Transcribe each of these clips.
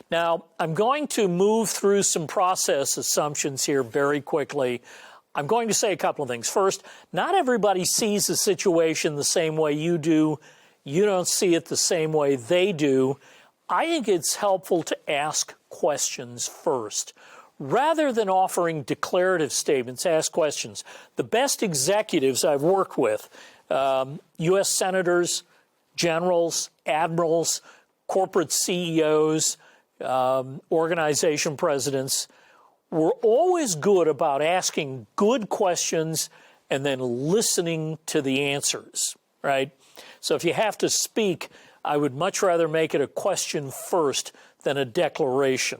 Now, I'm going to move through some process assumptions here very quickly. I'm going to say a couple of things. First, not everybody sees the situation the same way you do. You don't see it the same way they do. I think it's helpful to ask questions first. Rather than offering declarative statements, ask questions. The best executives I've worked with, U.S. senators, generals, admirals, corporate CEOs, organization presidents, were always good about asking good questions and then listening to the answers, right? So if you have to speak, I would much rather make it a question first than a declaration.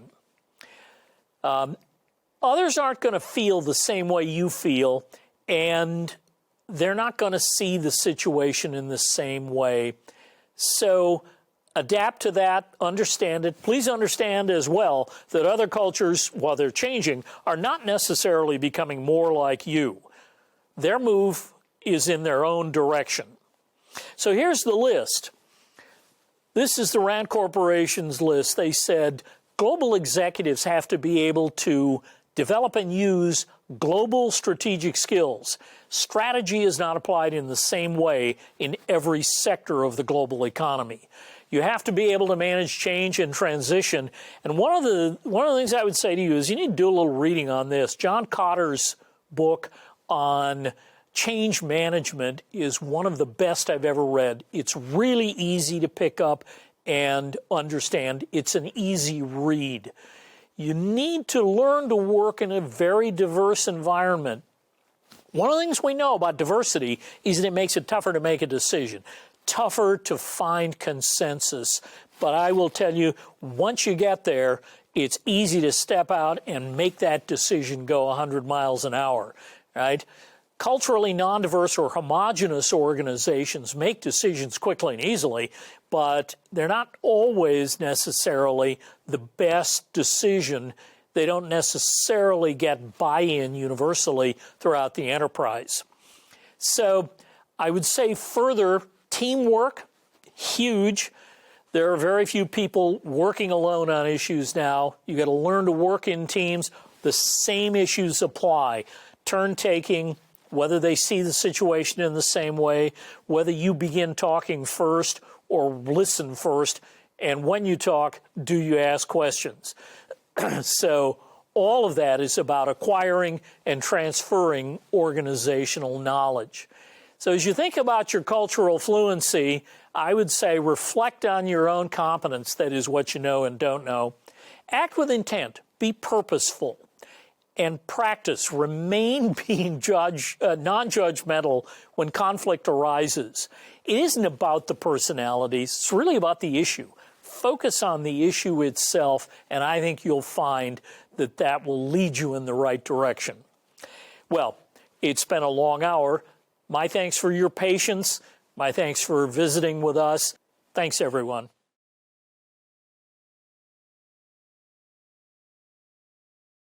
Others aren't going to feel the same way you feel, and they're not going to see the situation in the same way. So adapt to that, understand it. Please understand as well that other cultures, while they're changing, are not necessarily becoming more like you. Their move is in their own direction. So here's the list. This is the Rand Corporation's list. They said global executives have to be able to develop and use global strategic skills. Strategy is not applied in the same way in every sector of the global economy. You have to be able to manage change and transition. And one of the things I would say to you is you need to do a little reading on this. John Kotter's book on change management is one of the best I've ever read. It's really easy to pick up and understand. It's an easy read. You need to learn to work in a very diverse environment. One of the things we know about diversity is that it makes it tougher to make a decision, tougher to find consensus. But I will tell you, once you get there, it's easy to step out and make that decision go 100 miles an hour, right? Culturally non-diverse or homogeneous organizations make decisions quickly and easily, but they're not always necessarily the best decision. They don't necessarily get buy-in universally throughout the enterprise. So I would say further, teamwork, huge. There are very few people working alone on issues now. You got to learn to work in teams. The same issues apply. Turn-taking, whether they see the situation in the same way, whether you begin talking first or listen first, and when you talk, do you ask questions? So all of that is about acquiring and transferring organizational knowledge. So as you think about your cultural fluency, I would say reflect on your own competence, that is what you know and don't know. Act with intent, be purposeful. And practice, remain being non-judgmental when conflict arises. It isn't about the personalities, it's really about the issue. Focus on the issue itself, and I think you'll find that that will lead you in the right direction. Well, it's been a long hour. My thanks for your patience. My thanks for visiting with us. Thanks, everyone.